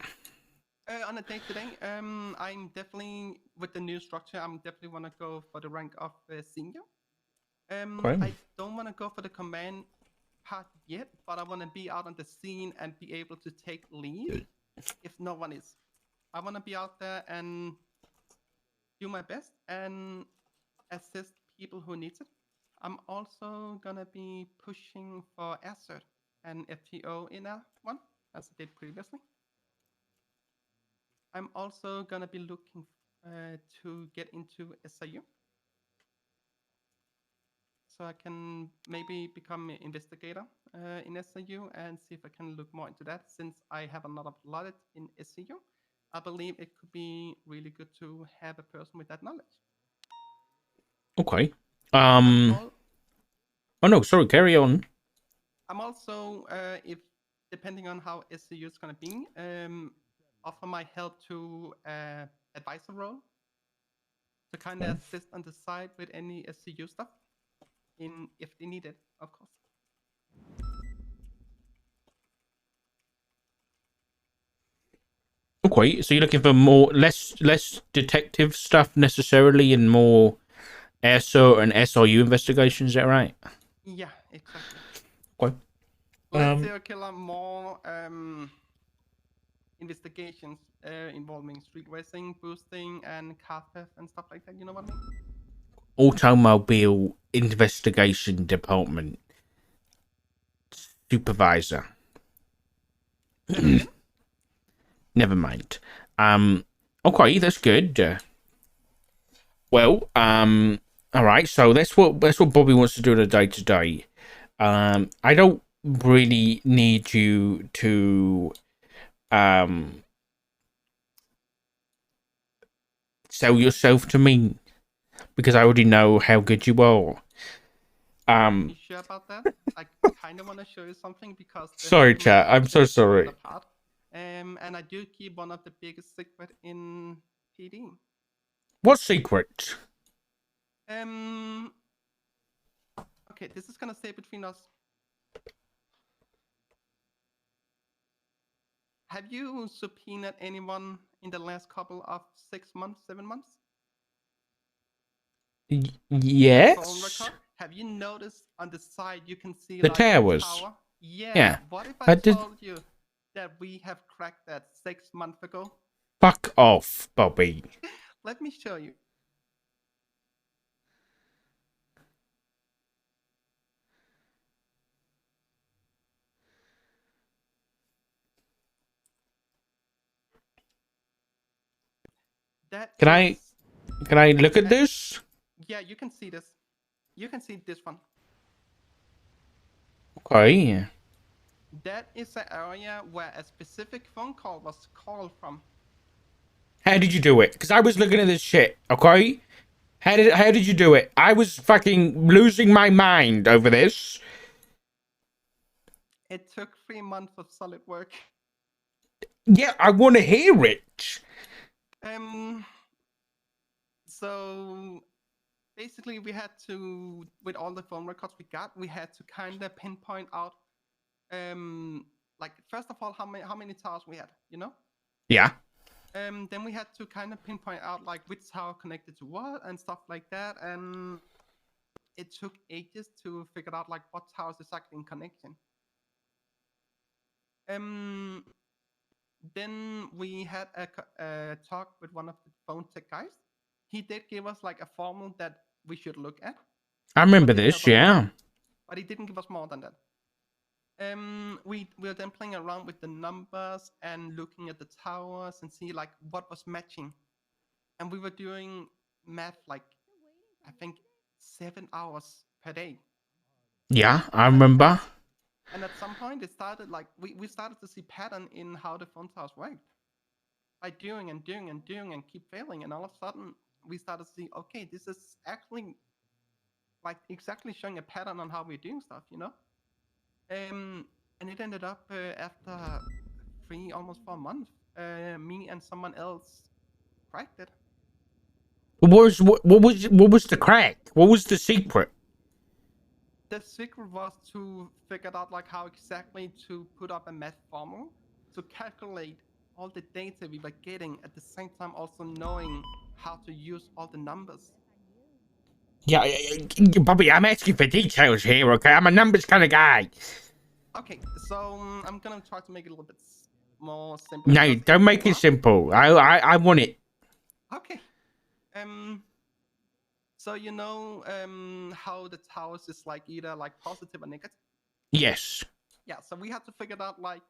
On a day-to-day, I'm definitely with the new structure. I'm definitely want to go for the rank of senior. Okay. I don't want to go for the command part yet, but I want to be out on the scene and be able to take lead if no one is. I want to be out there and do my best and assist people who need it. I'm also gonna be pushing for ASSERT and FTO in a one, as I did previously. I'm also gonna be looking to get into SIU, so I can maybe become an investigator in SIU and see if I can look more into that. Since I have a lot of knowledge in SIU, I believe it could be really good to have a person with that knowledge. Okay. Oh no, sorry. Carry on. I'm also, if depending on how SCU is gonna be, offer my help to advisor role to kind of assist on the side with any SCU stuff, if they need it, of course. Okay, so you're looking for less detective stuff necessarily, and more ASO and SRU investigations. Is that right? Yeah, exactly. Okay. Less serial killer, more investigations involving street racing, boosting, and car theft and stuff like that. You know what I mean? Automobile investigation department supervisor. Never mind. Okay, that's good. Well, all right. So that's what Bobby wants to do on a day-to-day. I don't really need you to sell yourself to me, because I already know how good you are. You sure about that? I kind of want to show you something because. Sorry, chat. I'm so sorry. And I do keep one of the biggest secrets in PD. What secret? Okay, this is gonna stay between us. Have you subpoenaed anyone in the last couple of 6 months, 7 months? Yes. Have you noticed on the side you can see The like towers. a tower? Yeah. What if I did. told you that we have cracked that 6 months ago? Fuck off, Bobby. Let me show you. Can I look at this? Yeah, you can see this. You can see this one. Okay. That is the area where a specific phone call was called from. How did you do it? Because I was looking at this shit. Okay. How did you do it? I was fucking losing my mind over this. It took 3 months of solid work. Yeah, I want to hear it. So basically we had to, with all the phone records we got, we had to kind of pinpoint out, like first of all, how many towers we had, you know? Yeah. Then we had to kind of pinpoint out like which tower connected to what and stuff like that, and it took ages to figure out like what towers is exactly in connection. Then we had a talk with one of the phone tech guys. He did give us like a formula that we should look at. I remember this, yeah. But he didn't give us more than that. we were then playing around with the numbers and looking at the towers and see like what was matching, and we were doing math like I think 7 hours per day. Yeah, I remember. And at some point, it started like we started to see pattern in how the phone towers worked. By doing and doing and doing and keep failing, and all of a sudden we started to see, okay, this is actually like exactly showing a pattern on how we're doing stuff, you know. And it ended up after 3, almost 4 months, me and someone else cracked it. What was the crack? What was the secret? The secret was to figure out like how exactly to put up a math formula to calculate all the data we were getting, at the same time also knowing how to use all the numbers. Yeah, Bobby, I'm asking for details here, okay? I'm a numbers kind of guy. Okay, so I'm gonna try to make it a little bit more simple. No, don't make it simple. I want it. Okay. So you know how the towers is like either like positive or negative? Yes. Yeah, so we had to figure out like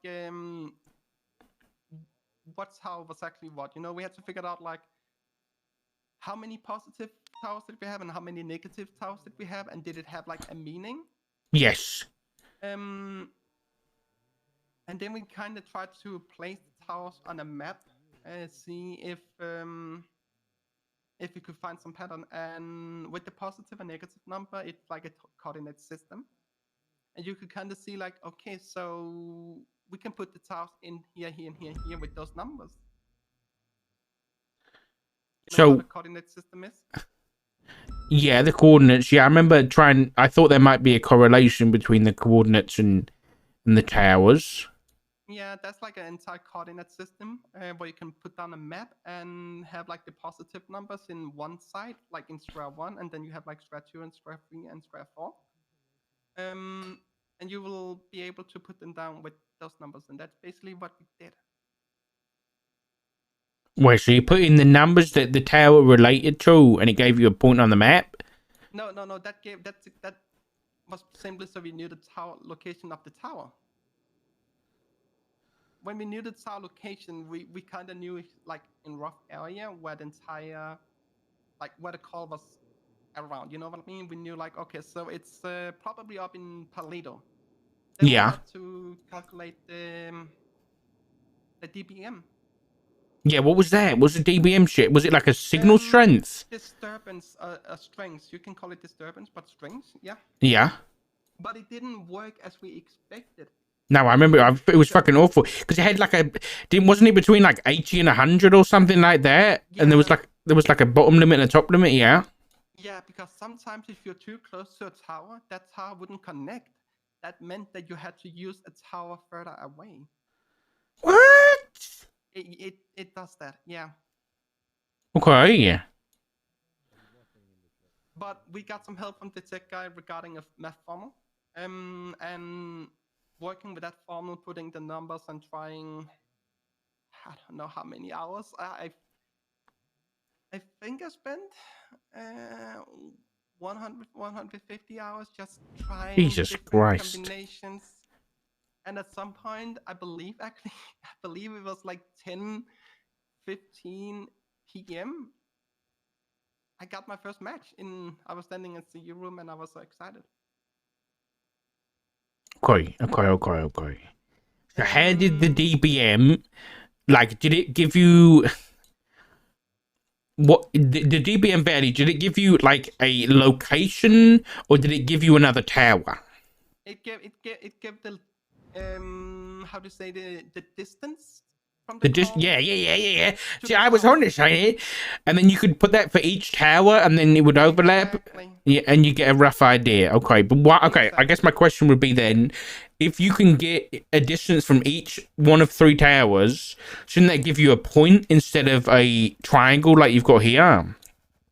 what tower was actually what. You know, we had to figure out like how many positive towers did we have and how many negative towers did we have, and did it have like a meaning? Yes. And then we kind of tried to place the towers on a map and see if we could find some pattern. And with the positive and negative number, it's like a coordinate system. And you could kind of see like, okay, so we can put the towers in here, here, and here, here with those numbers. You know what a coordinate system is? Yeah, the coordinates. Yeah, I remember I thought there might be a correlation between the coordinates and the towers. Yeah, that's like an entire coordinate system where you can put down a map and have like the positive numbers in one side, like in square 1, and then you have like square 2 and square 3 and square 4. And you will be able to put them down with those numbers, and that's basically what we did. Wait, so you put in the numbers that the tower related to, and it gave you a point on the map? No. That was simply so we knew the tower location of the tower. When we knew the tower location, we kind of knew like in rough area where the entire, like where the call was around. You know what I mean? We knew like, okay, so it's probably up in Paleto. Then yeah. We had to calculate the DBM. Yeah, what was that? What was the DBM shit? Was it like a signal strength? Disturbance strengths. You can call it disturbance, but strengths, yeah. Yeah. But it didn't work as we expected. No, I remember it was fucking awful because it had like wasn't it between like 80 and 100 or something like that? Yeah. And there was like a bottom limit and a top limit, yeah. Yeah, because sometimes if you're too close to a tower, that tower wouldn't connect. That meant that you had to use a tower further away. What? It does that, yeah. Okay, yeah. But we got some help from the tech guy regarding a math formula, and working with that formula, putting the numbers and trying, I don't know how many hours. I think I spent 150 hours just trying Jesus Christ. combinations. And at some point, I believe it was like 10:15 p.m. I got my first match I was standing in the room and I was so excited. Okay. So how did the DBM, like, did it give you, what, the DBM value, did it give you like a location or did it give you another tower? It gave the, how to say, the distance from the call. Yeah. See, I was on this, and then you could put that for each tower, and then it would overlap. Exactly. Yeah, and you get a rough idea. Okay, but what? Okay, exactly. I guess my question would be then, if you can get a distance from each one of 3 towers, shouldn't that give you a point instead of a triangle like you've got here?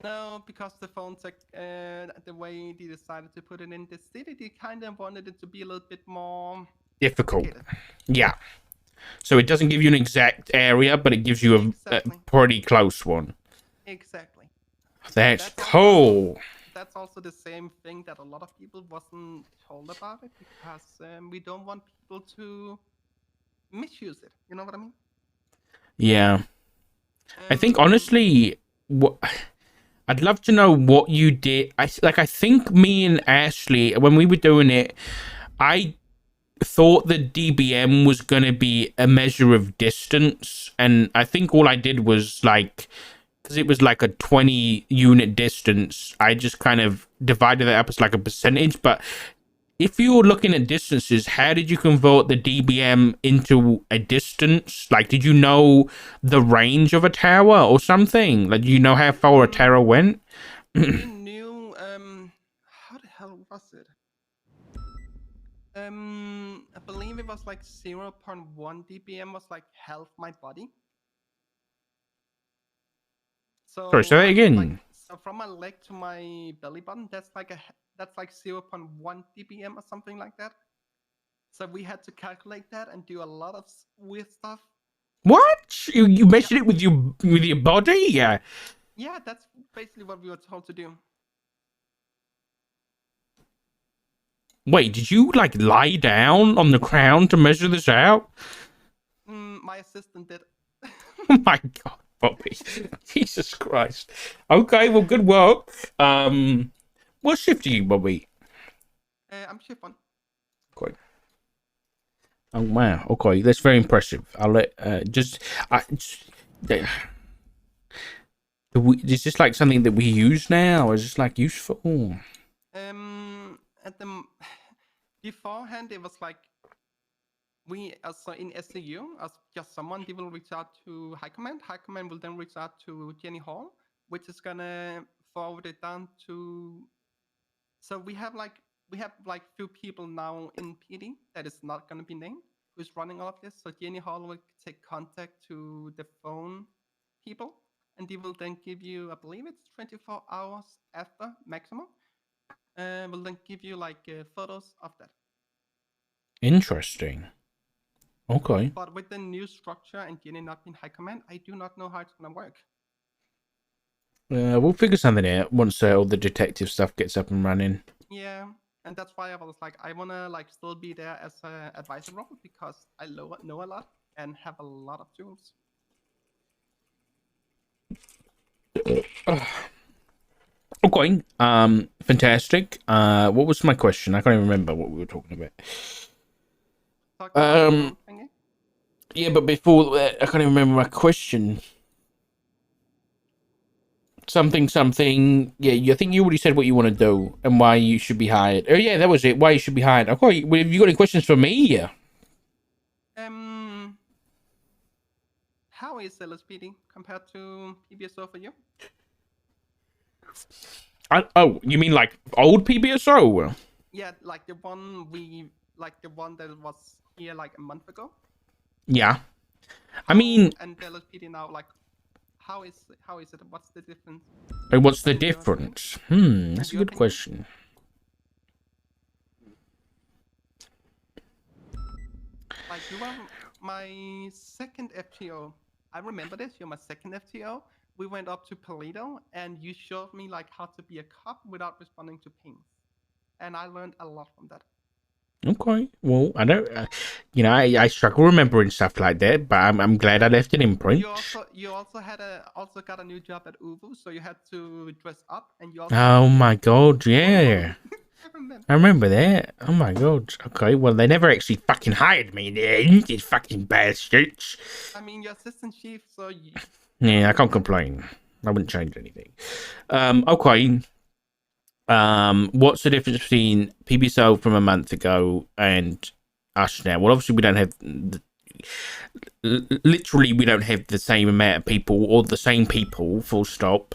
No, because the phone tech, the way they decided to put it in the city, they kind of wanted it to be a little bit more difficult. Yeah. So it doesn't give you an exact area, but it gives you a pretty close one. Exactly. That's cool. that's also the same thing that a lot of people wasn't told about it because we don't want people to misuse it. You know what I mean? Yeah. I think honestly, what I'd love to know what you did. I think me and Ashley, when we were doing it, I thought the DBM was going to be a measure of distance, and I think all I did was like, because it was like a 20 unit distance, I just kind of divided that up as like a percentage. But if you were looking at distances, how did you convert the DBM into a distance? Like, did you know the range of a tower or something? Like, do you know how far a tower went? We knew how the hell was it? I believe it was like 0.1 dBm was like half my body. So Sorry, say that again. So from my leg to my belly button, that's like 0.1 dBm or something like that. So we had to calculate that and do a lot of weird stuff. What? You measured it with your body? Yeah. Yeah, that's basically what we were told to do. Wait, did you like lie down on the ground to measure this out? My assistant did. Oh my god, Bobby. Jesus Christ. Okay, well, good work. What shift are you, Bobby? I'm shift 1. Great. Oh wow. Okay, that's very impressive. I'll let is this like something that we use now? Or is this like useful? At the beforehand, it was like we also in SCU as just someone they will reach out to High Command. High Command will then reach out to Jenny Hall, which is gonna forward it down to. So we have like few people now in PD that is not gonna be named who's running all of this. So Jenny Hall will take contact to the phone people, and they will then give you, I believe it's 24 hours after maximum. Will then give you like photos of that. Interesting. Okay. But with the new structure and Jenny not being High Command, I do not know how it's gonna work. We'll figure something out once all the detective stuff gets up and running. Yeah, and that's why I was like, I wanna like still be there as an advisor role because I know a lot and have a lot of tools. Okay. Fantastic. What was my question? I can't even remember what we were talking about. Yeah, but before that, I can't even remember my question. Something. Yeah, I think you already said what you want to do and why you should be hired. Oh yeah, that was it. Why you should be hired. Okay. Well, have you got any questions for me? Yeah. How is LSPD compared to PBSO for you? Oh, you mean like old PBSO? Yeah, like the one that was here like a month ago. Yeah. I mean, and the LSPD now, like, how is it? What's the difference? What's the difference? That's a good question. Like, you were my second FTO. I remember this. You're my second FTO. We went up to Paleto, and you showed me like how to be a cop without responding to pings, and I learned a lot from that. Okay, well, I don't, I struggle remembering stuff like that, but I'm glad I left an imprint. You also got a new job at Uvu, so you had to dress up, and you also. Oh my god, yeah. I remember that. Oh my god. Okay, well, they never actually fucking hired me then, these fucking bastards. I mean, your assistant chief, so. Yeah, I can't complain. I wouldn't change anything. Okay. What's the difference between PBSO from a month ago and us now? Well, obviously we don't have literally we don't have the same amount of people or the same people, full stop.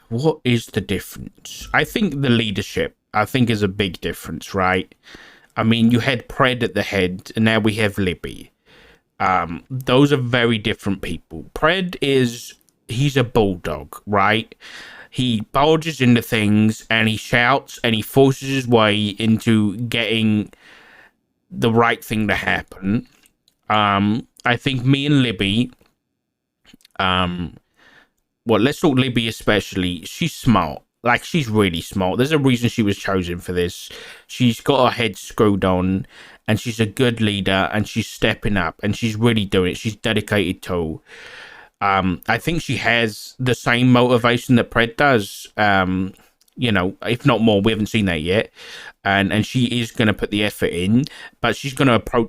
What is the difference? I think the leadership is a big difference, right? I mean, you had Pred at the head and now we have Libby. Those are very different people. Pred he's a bulldog, right? He barges into things and he shouts and he forces his way into getting the right thing to happen. I think me and Libby, well, let's talk Libby especially. She's smart. Like, she's really smart. There's a reason she was chosen for this. She's got her head screwed on, and she's a good leader, and she's stepping up, and she's really doing it. She's dedicated to. I think she has the same motivation that Pred does. You know, if not more. We haven't seen that yet, and she is going to put the effort in, but she's going to approach